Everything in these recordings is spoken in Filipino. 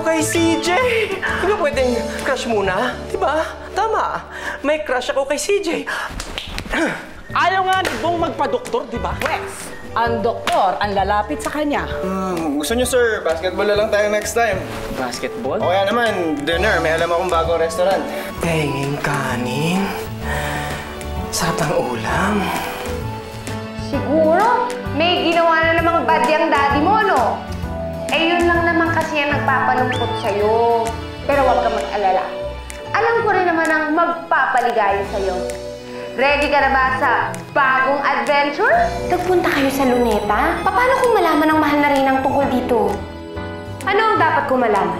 kay CJ. Hindi pwedeng crush muna, di ba? Tama. May crush ako kay CJ. Ayaw nga ni Bong magpa-doktor, di ba? Yes. Ang doktor ang lalapit sa kanya. Gusto niyo, sir, basketball na lang tayo next time. Basketball? O kaya naman, dinner. May alam akong bagong restaurant. Penging kanin. Sarap ng ulam. Siguro, may ginawa na namang bad yung daddy mo, no? Eh, yun lang naman kasi yung nagpapalungkot sa'yo. Pero huwag ka mag-alala. Alam ko rin naman ang magpapaligaya sa'yo. Ready ka na ba sa bagong adventure? Nagpunta kayo sa Luneta? Paano kung malaman ang mahal na rin ang tungkol dito? Ano ang dapat kong malaman?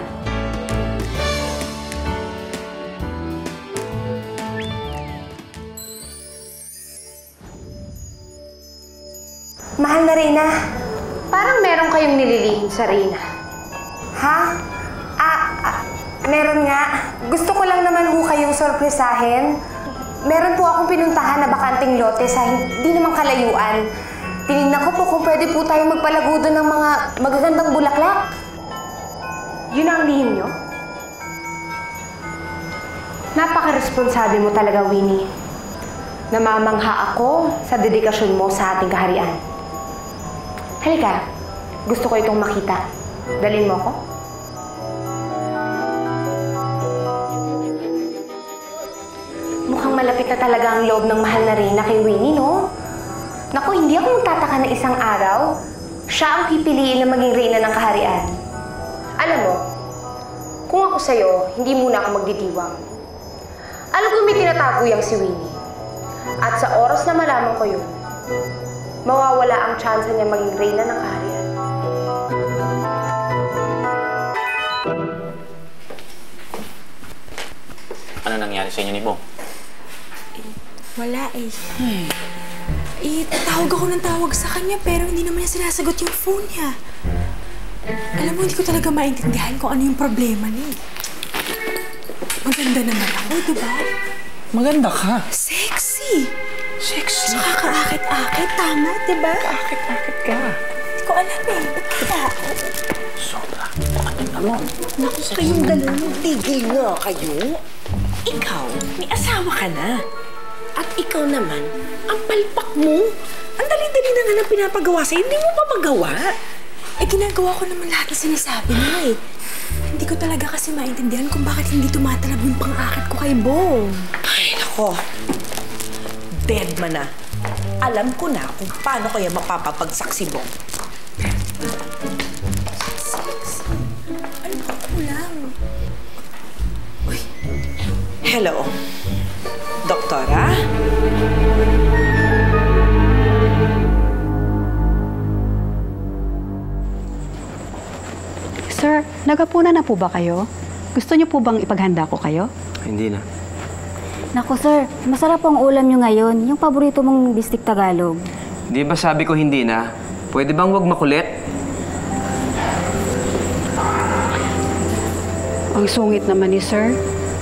Mahal na Reyna, parang meron kayong nililihim sa Reyna. Ha? Meron nga. Gusto ko lang naman ho kayong sorpresahin. Meron po akong pinuntahan na bakanting lote sa hindi naman kalayuan. Tinignan ko po kung pwede po tayong magpalago doon ng mga magagandang bulaklak. Yun ang lihim nyo? Napaka-responsable mo talaga, Winnie. Namamangha ako sa dedikasyon mo sa ating kaharian. Halika, gusto ko itong makita. Dalhin mo ako? Mukhang malapit na talaga ang loob ng mahal na Reyna kay Winnie, no? Naku, hindi ako magtataka na isang araw, siya ang pipiliin na maging Reyna ng kaharian. Alam mo, kung ako sa'yo, hindi muna ako magdidiwang. Alam ko may tinatago yang si Winnie. At sa oras na malaman ko yun, mawawala ang tsansa niya maging Reyna ng kaharian. Ano nangyari sa inyo ni Bong? Wala eh. Tatawag ako ng tawag sa kanya pero hindi naman niya sinasagot yung phone niya. Alam mo, hindi ko talaga maintindihan kung ano yung problema niya. Maganda naman ako, di ba? Maganda ka. Sexy! Sexy? Nakakaakit-akit, tama, di ba? Akit-akit ka. Hindi ko alam eh. Ba't kaya? Sobra. Ano? Naku, kayong dalawa, tigil nga kayo. Ikaw, may asawa ka na. At ikaw naman, ang palpak mo. Ang dali-dali na nga ng pinapagawa sa'yo, hindi mo pa magawa. Eh, ginagawa ko naman lahat ng sinasabi niya eh. Hindi ko talaga kasi maintindihan kung bakit hindi tumatalab yung pang-akit ko kay Bong. Ay, nako. Dead man na. Alam ko na kung paano kaya mapapabagsak si Bong. Ano ko lang? Uy. Hello. Doktora? Sir, naghapunan na po ba kayo? Gusto niyo po bang ipaghanda ko kayo? Hindi na. Naku sir, masarap ang ulam niyo ngayon. Yung paborito mong bistik Tagalog. Di ba sabi ko hindi na? Pwede bang wag makulit? Ang sungit naman ni sir.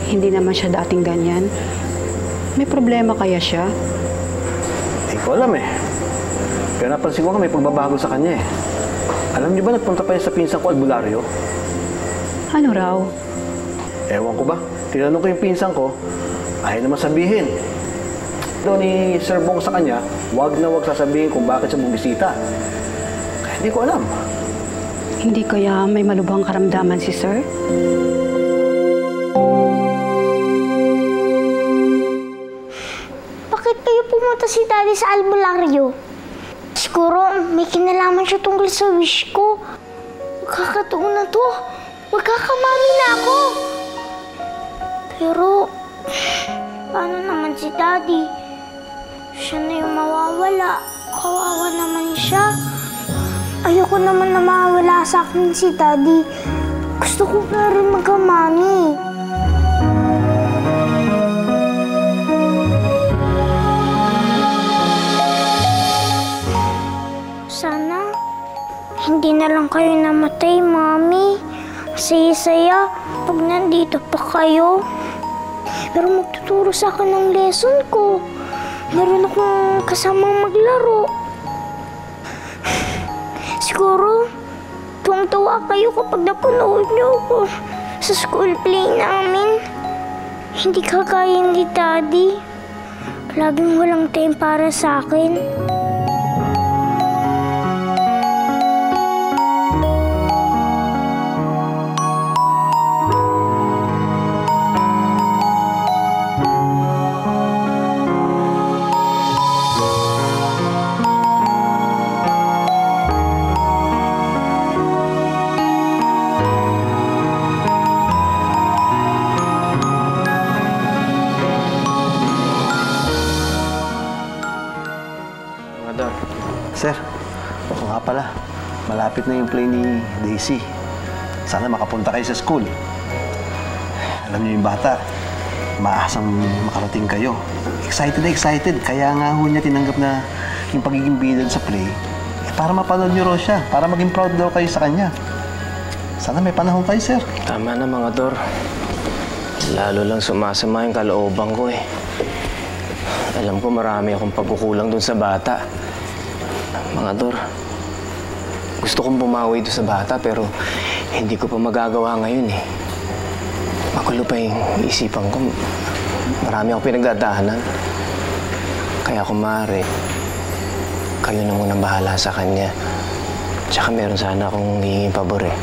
Hindi naman siya dating ganyan. May problema kaya siya? Hindi ko alam eh. Pero napansin ko nga may pagbabago sa kanya eh. Alam niyo ba nagpunta pa yun sa pinsan ko, albularyo? Ano raw? Ewan ko ba? Tinanong ko yung pinsan ko, ayaw naman sabihin. Doon ni Sir Bong sa kanya, wag na wag sasabihin kung bakit siya bumisita. Kaya hindi ko alam. Hindi kaya may malubhang karamdaman si sir? Bakit kayo pumunta si Daddy sa albularyo? Siguro may kinalaman siya tungkol sa wish ko. Magkakataon na to. Magkakamami na ako. Pero, paano naman si Daddy? Siya na yung mawawala. Kawawa naman siya. Ayoko naman na mawawala sa akin si Daddy. Gusto ko na rin magkamami. Sana, hindi na lang kayo namatay, Mami. Saya-saya pag nandito pa kayo. Pero magtuturo sa akin ng lesson ko. Meron akong kasamang maglaro. Siguro, Tuwang-tuwa kayo kapag napanood niyo ako sa school play namin. Hindi kagaya ni Daddy. Laging walang time para sa akin. Sir, ako nga pala. Malapit na yung play ni Daisy. Sana makapunta kayo sa school. Alam niyo yung bata, maasang makarating kayo. Excited na excited. Kaya nga ho niya tinanggap na yung pagiging bidal sa play para mapanood niyo raw siya, para maging proud daw kayo sa kanya. Sana may panahon kayo, sir. Tama na, mga Dor. Lalo lang sumasama yung kalooban ko eh. Alam ko marami akong pagkukulang dun sa bata. Mga Dor, gusto kong bumawi doon sa bata pero hindi ko pa magagawa ngayon eh. Magulo pa yung isipan ko. Marami akong pinagdadaanan. Kaya kung maaari, kayo na munang bahala sa kanya. Tsaka meron sana akong hihinging pabor eh.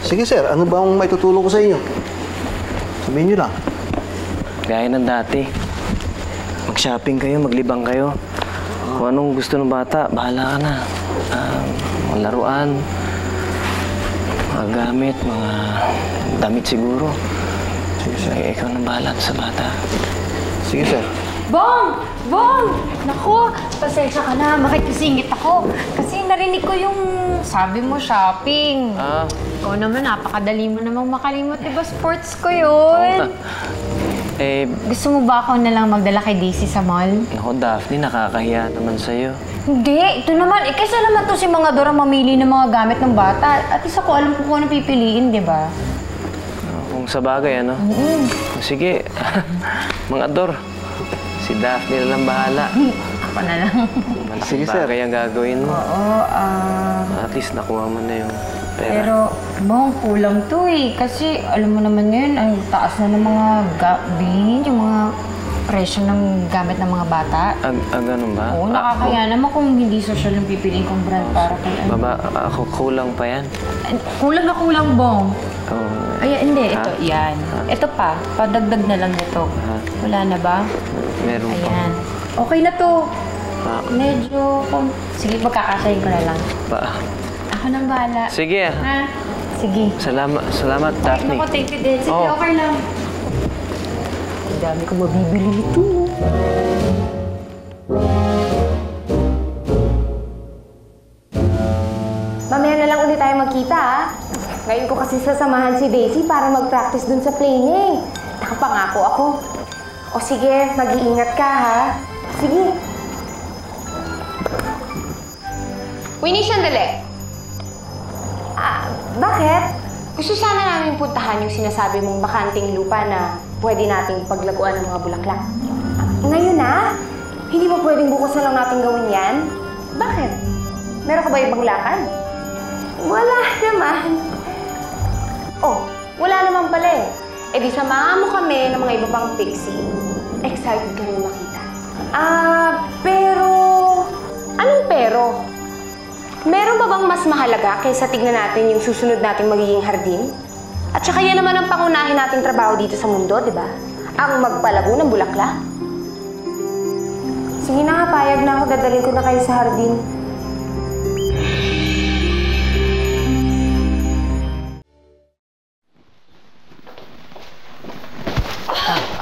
Sige sir, ano ba ang may tutulong ko sa inyo? Sabihin niyo lang. Gaya ng dati. Mag-shopping kayo, maglibang kayo. Kung anong gusto ng bata, bahala ka na. Mga laruan, mga gamit, mga damit siguro. Sige, sir. Ikaw nang bahala sa bata. Sige, sir. Bong! Bong! Naku, pasensya ka na. Makikisingit ako. Kasi narinig ko yung sabi mo shopping. Oo naman, napakadali mo namang makalimot. Diba sports ko yun? Gusto mo ba ako nalang magdala kay Daisy sa mall? Naku, Daphne, nakakahiya naman sa'yo. Hindi, ito naman. Kaysa naman to si mga Dora mamili ng mga gamit ng bata. At isa ko alam kung ano pipiliin, di ba? Kung sa bagay, ano? Sige, mga Dor. Si Daphne na lang bahala. Ako na lang. Sige, sir. Bagay ang gagawin mo. Oo, At least nakuha mo na yung pera. Pero, Bong, kulang to eh. Kasi, alam mo naman ngayon, ang taas na ng mga bilhin, yung mga presyo ng gamit ng mga bata. Ganun ba? Oo, nakakaya naman kung hindi social yung pipiliin kong brand para kay ano. Ako kulang pa yan. Kulang na kulang, Bong. Ay, hindi. Ito, yan. Ito pa. Padagdag na lang nito. Wala na ba? Meron pa. Ayan. Okay na to. Medyo, sige, magkakasayin ko na lang. Ako nang bahala. Sige. Ha? Sige. Salamat, Daphne. Naku, thank you din. Sige, okay lang. Ang dami ko mabibili ito. Mamaya na lang ulit tayo magkita, ha? Ngayon ko kasi sasamahan si Daisy para mag-practice dun sa play niya eh. Nakapangako ako. O sige, mag-iingat ka, ha? Sige. Winnie, sandali. Bakit? Gusto sana namin puntahan yung sinasabi mong bakanting lupa na pwede nating paglaguan ng mga bulaklak. Ngayon na? Hindi ba pwedeng bukas na lang natin gawin yan? Bakit? Meron ka ba ibang lakad? Wala naman. Oh, wala naman pala eh. E di samahan mo kami ng mga iba pang pixie. Excited kami makita. Pero... Anong pero? Meron ba bang mas mahalaga kaysa tignan natin yung susunod nating magiging hardin? At saka yan naman ang pangunahin nating trabaho dito sa mundo, di ba? Ang magpalago ng bulaklak. Sige na nga, payag na ako. Dadalhin ko na kayo sa hardin.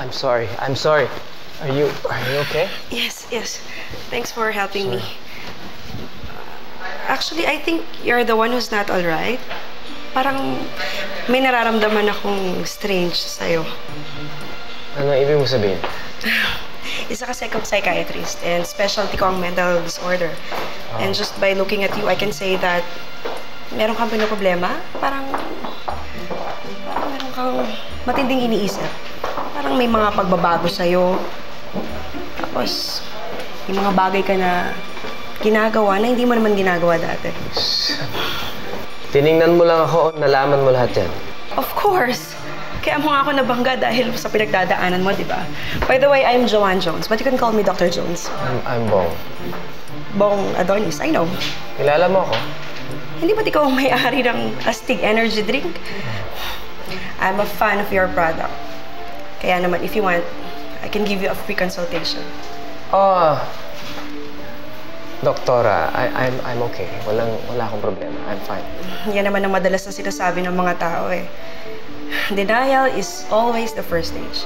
I'm sorry. Are you okay? Yes. Thanks for helping me. Actually, I think you're the one who's not alright. Parang may nararamdaman akong strange sa'yo. Ano ibig mo sabihin? Isa kasi akong psychiatrist and specialty ko ang mental disorder. And just by looking at you, I can say that meron kang problema. Parang meron kang matinding iniisip. Parang may mga pagbabago sa'yo. Tapos, may mga bagay ka na ginagawa na hindi mo naman ginagawa dati. Tiningnan mo lang ako, nalaman mo lahat yan. Of course. Kaya mo nga ako nabangga dahil sa pinagdadaanan mo, di ba? By the way, I'm Joanne Jones, but you can call me Dr. Jones. I'm Bong. Bong Adonis, I know. Kilala mo ako? Hindi ba't ikaw ang may-ari ng Astig Energy Drink? I'm a fan of your product. Kaya naman, if you want, I can give you a free consultation. Oh, Doktora, I'm okay. Wala akong problema. I'm fine. Yan naman ang madalas na sinasabi ng mga tao eh. Denial is always the first stage.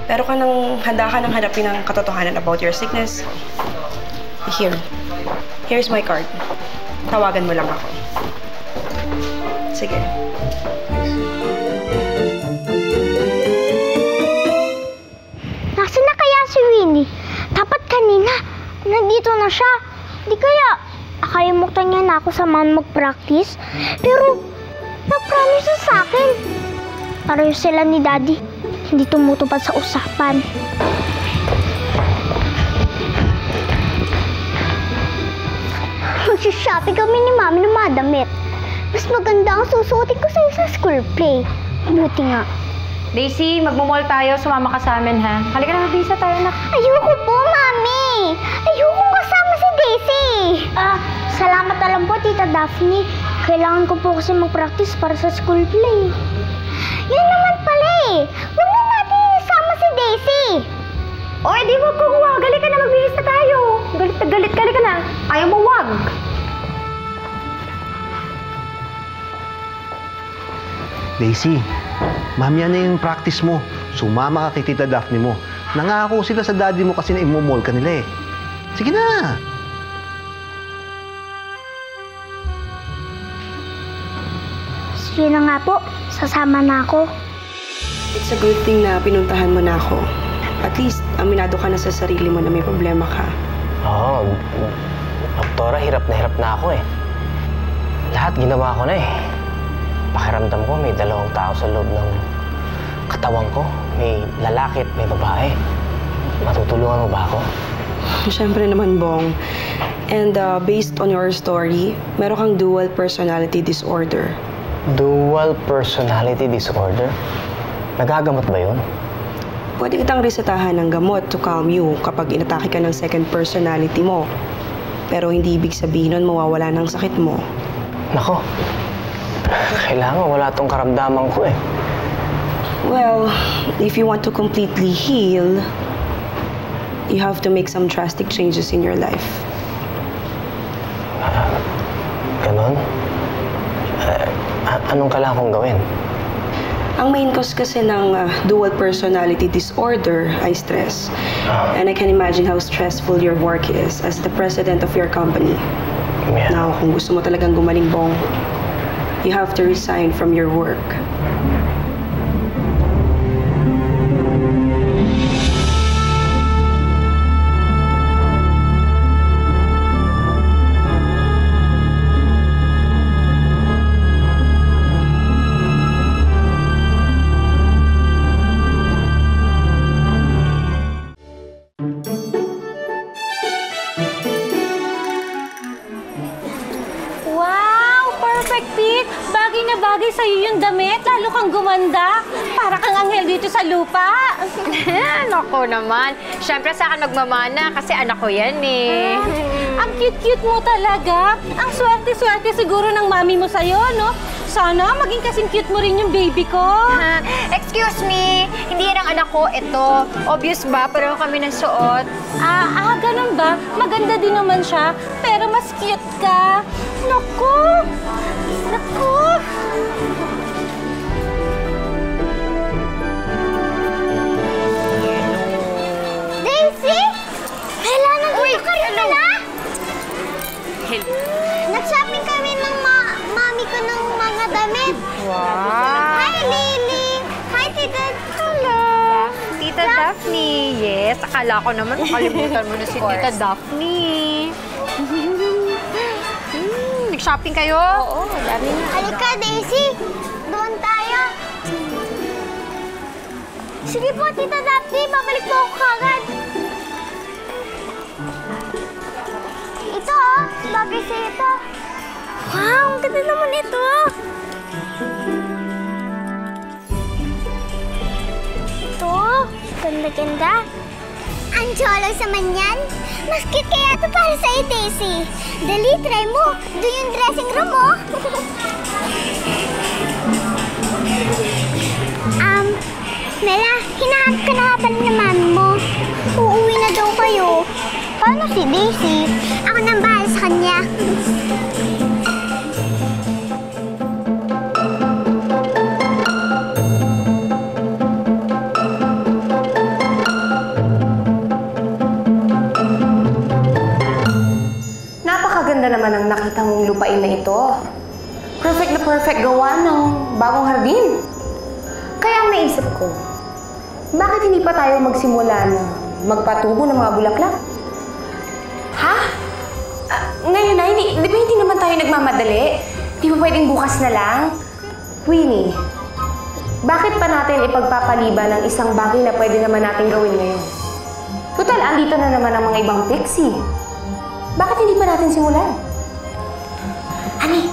Pero handa ka nang hanapin ang katotohanan about your sickness. Here's my card. Tawagan mo lang ako. Sige. Nasaan na kaya si Winnie? Dapat kanina, nandito na siya. Di kaya, akalimutan niya na ako samahan mag-practice. Pero, nag-promise na sa akin. Pareho sila ni Daddy. Hindi tumutupad sa usapan. Magsha-shopping kami ni Mami ng mga damit. Mas maganda ang susuotin ko sa school play. Buti nga. Daisy, magmumall tayo. Sumama ka sa amin, ha? Halika na, mabisa tayo, anak. Ayoko po, Mami! Ayoko kasama si Daisy! Salamat na lang po, Tita Daphne. Kailangan ko po kasi mag-practice para sa school play. Yun naman pala eh! Huwag na natin isama si Daisy! O, edi wag ko huwag. Halika na, magbihis na tayo. Galit na galit. Halika na. Ayaw mo wag. Daisy, mamaya na yung practice mo. Sumama ka kay Tita Daphne mo. Nangako sila sa daddy mo kasi na imomall ka nila eh. Sige na! Sige na nga po, sasama na ako. It's a good thing na pinuntahan mo na ako. At least, aminado ka na sa sarili mo na may problema ka. Oo, Doktora, hirap na ako eh. Lahat ginawa ko na eh. Pakiramdam ko may dalawang tao sa loob ng katawan ko. May lalaki at may babae. Matutulungan mo ba ako? Siyempre naman, Bong. And based on your story, meron kang dual personality disorder. Dual personality disorder? Nagagamot ba yun? Pwede kitang resetahan ng gamot to calm you kapag inatake ka ng second personality mo. Pero hindi ibig sabihin nun mawawala ng sakit mo. Nako, kailangan wala tong karamdaman ko eh. Well, if you want to completely heal, you have to make some drastic changes in your life. Ganon? Anong kailangan kong gawin? Ang main cause kasi ng dual personality disorder ay stress. And I can imagine how stressful your work is as the president of your company. Yeah. Now, kung gusto mo talagang gumaling, Bong, you have to resign from your work. Bagay sa'yo yung damit, lalo kang gumanda. Para kang anghel dito sa lupa. Nako naman. Siyempre sa akin magmamana kasi anak ko yan eh. Ang cute-cute mo talaga. Ang swerte-swerte siguro ng mami mo sa'yo, no? Sana maging kasing cute mo rin yung baby ko. Excuse me, hindi yan ang anak ko. Ito, obvious ba? Pareho kami ng suot. Ganun ba? Maganda din naman siya, pero mas cute ka. Naku! Naku! Daisy! Hala, nandito ka rin pala? Nag-shopping kami ng mami ko ng mga damit. Wow! Hi, Lily! Hi, Tita! Hello! Tita Daphne! Yes, akala ko naman makalimutan mo na si Tita Daphne. Nag-shopping kayo? Oo, dami na. Halika, Daisy! Doon tayo! Sige po, Tita Daphne! Babalik po ako kagad! Ito, bagay sa'yo ito. Wow, ang ganda naman ito. Ito, ganda-ganda. Ang cholos naman yan. Mas cute kaya ito para sa'yo, Daisy. Dali, try mo. Doon yung dressing room mo. Mela, hinahanap ka na nga pala ng mami mo. Uuwi na daw kayo. Paano si Daisy? Ako nang bahala sa kanya. Napakaganda naman ang nakita mong lupain na ito. Perfect na perfect gawa ng bagong hardin. Kaya ang naisip ko, bakit hindi pa tayo magsimula na magpatubo ng mga bulaklak? Ha? Ngayon na, di ba hindi naman tayo nagmamadali? Di ba pwedeng bukas na lang? Winnie, bakit pa natin ipagpapaliban ng isang bagay na pwede naman natin gawin ngayon? Total, andito na naman ang mga ibang pixie. Bakit hindi pa natin simulan? Ani,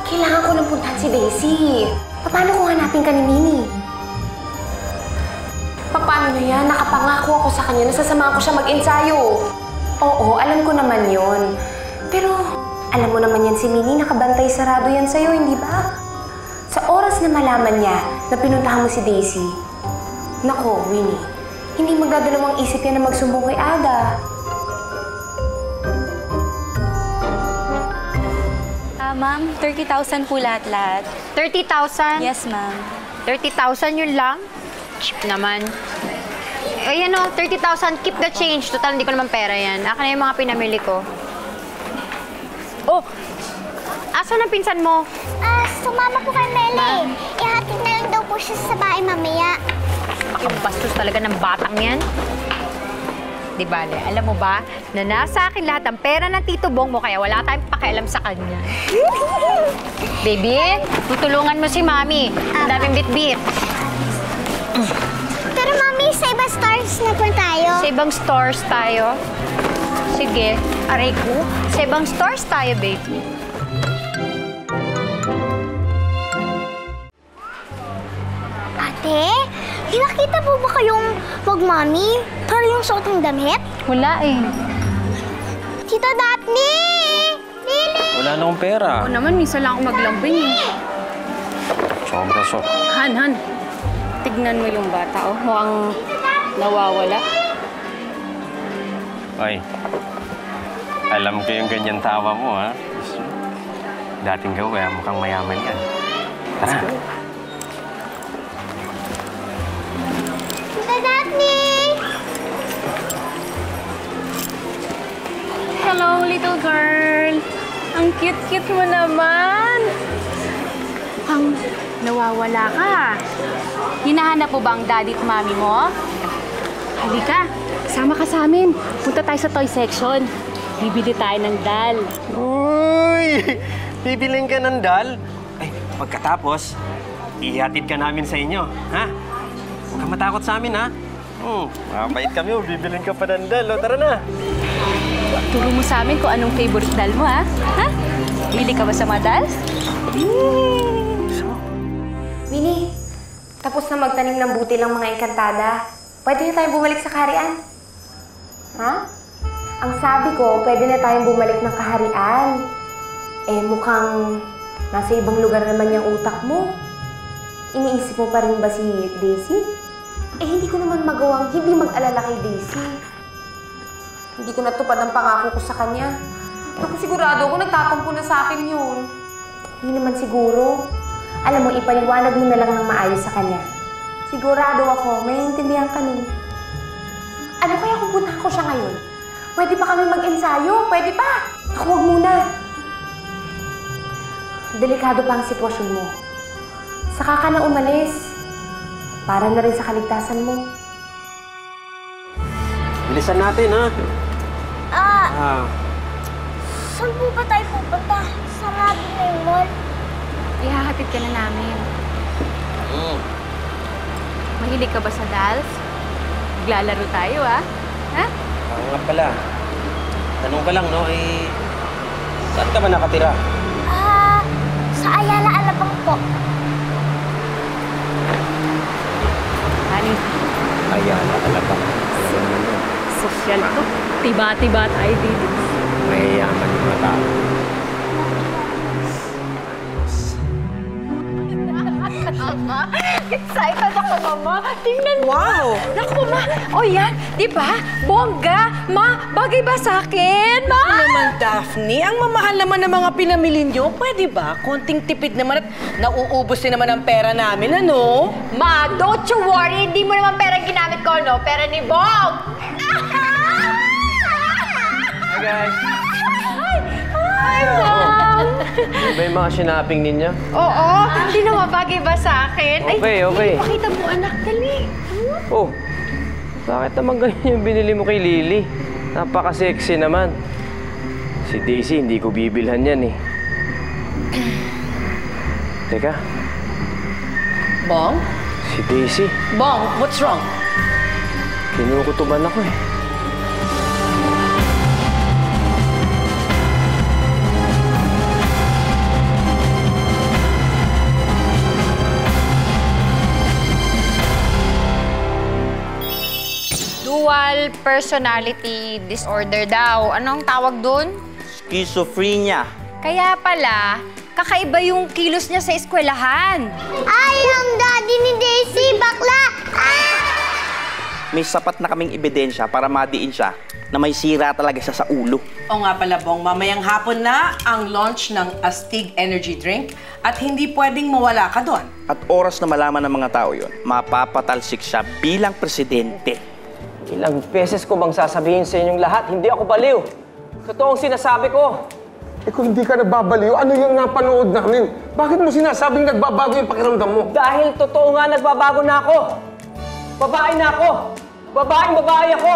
kailangan ko nang puntahan si Daisy. Paano kung hanapin ka ni Minnie? Paano na yan? Nakapangako ako sa kanya na sasamahan ko siya mag-ensayo. Oo, alam ko naman yon. Pero alam mo naman yan si Minnie, nakabantay sarado yan sa'yo, hindi ba? Sa oras na malaman niya na pinuntahan mo si Daisy, nako, Winnie, hindi magdadalawang isip yan na magsumbong kay Ada. Ma'am, 30,000 po lahat-lahat. 30,000? Yes, ma'am. 30,000 yun lang? Cheap naman. Ayan o, 30,000. Keep the change. Total, hindi ko naman pera yan. Akin na yung mga pinamili ko. Oh! Asan ang pinsan mo? Sumama po kay Meli. Ihatid na lang daw po siya sa bahay mamaya. Ang bastos talaga ng batang yan. Di bale, alam mo ba na nasa akin lahat ang pera ng Tito Bong mo kaya wala tayong pakialam sa kanya. Baby, tutulungan mo si Mami. Ang daming bit-bit. Pero Mami, sa ibang stores na po tayo. Sa ibang stores tayo? Sige, aray ko. Sa ibang stores tayo, baby. Ate, nakita po ba kayong wag Mami? Para yung suot ng damit? Wala eh. Tita Daphne! Lily! Wala na akong pera. Oo naman, minsan lang ako maglambing eh. Sobra. Han, tignan mo yung bata, oh. Mukhang nawawala. Ay, alam ko yung ganyan tawa mo, ha? Dating gawa, mukhang mayaman yan. Tara. Tita Daphne! Hello, little girl. Ang cute-cute mo naman. Mukhang nawawala ka. Hinahanap mo ba ang daddy at mami mo? Halika, sama ka sa amin. Punta tayo sa toy section. Bibili tayo ng doll. Uy! Bibiling ka ng doll? Ay, pagkatapos, ihatid ka namin sa inyo, ha? Huwag ka matakot sa amin, ha? Mabait kami, bibiling ka pa ng doll. O, tara na! Turo mo sa amin kung anong favorite doll mo, ha? Ha? Bili ka ba sa mga dolls? Winnie, tapos na magtanim ng buti lang mga engkantada. Pwede na tayong bumalik sa kaharian. Ha? Ang sabi ko, pwede na tayong bumalik ng kaharian. Eh, mukhang nasa ibang lugar naman yung utak mo. Iniisip mo pa rin ba si Daisy? Eh, hindi ko naman magawang hindi mag-alala kay Daisy. Hindi ko natupad ang pangako ko sa kanya. Ako sigurado ako nagtatampo na sa akin yun. Hindi naman siguro. Alam mo, ipaliwanag mo na lang ng maayos sa kanya. Sigurado ako, may intindihan ka nun. Ano kaya kung puntahan ko siya ngayon? Pwede pa kami mag-ensayo? Pwede pa? Ako, wag muna. Delikado pa ang sitwasyon mo. Saka ka na umalis. Para na rin sa kaligtasan mo. Bilisan natin, ha? Saan po ba tayo pupunta? Sarado na yung mall. Ihahatid ka na namin. Mahilig ka ba sa dolls? Maglalaro tayo, ha? Ha? Oo nga pala. tanong ka lang, no? Eh, saan ka ba nakatira? Sa Ayala Alabang po. Honey, Ayala, Alabang. sosyal to. Tiba-tiba tayo dito. Mayayaman yung mga tao. Excited ako, Mama. Tingnan mo. Wow! Naku, Ma. O yan, di ba? Bongga. Ma, bagay ba sa akin, Ma? Ano naman, Daphne? Ang mamahal naman ng mga pinamili nyo. Pwede ba? Konting tipid naman at nauubos din naman ang pera namin, ano? Ma, don't you worry. Hindi mo naman pera ginamit ko, no? Pera ni Bong. Hi, guys. Hi, Bong. Ano ba yung mga sinaping ninyo? Oo, hindi naman bagay ba sa akin? Okay. Pakita mo, anak. Dali. Oh, bakit naman ganyan yung binili mo kay Lily? Napaka-sexy naman. Si Daisy, hindi ko bibilhan yan eh. Teka, Bong? si Daisy, Bong, what's wrong? kinukutuban ako eh. Dual personality disorder daw. Anong tawag dun? Schizophrenia. Kaya pala, kakaiba yung kilos niya sa eskwelahan. Ay, ang daddy ni Daisy, bakla! May sapat na kaming ebidensya para madiin siya na may sira talaga siya sa ulo. O nga pala, Bong, mamayang hapon na ang launch ng Astig Energy Drink at hindi pwedeng mawala ka doon. At oras na malaman ng mga tao yon, mapapatalsik siya bilang presidente. Ilang beses ko bang sasabihin sa inyong lahat, hindi ako baliw. Totoo ang sinasabi ko. Eh kung hindi ka nagbabaliw, ano yung napanood namin? Bakit mo sinasabing nagbabago yung pakiramdam mo? Dahil totoo nga nagbabago na ako. Babae na ako. Babaeng babae ako.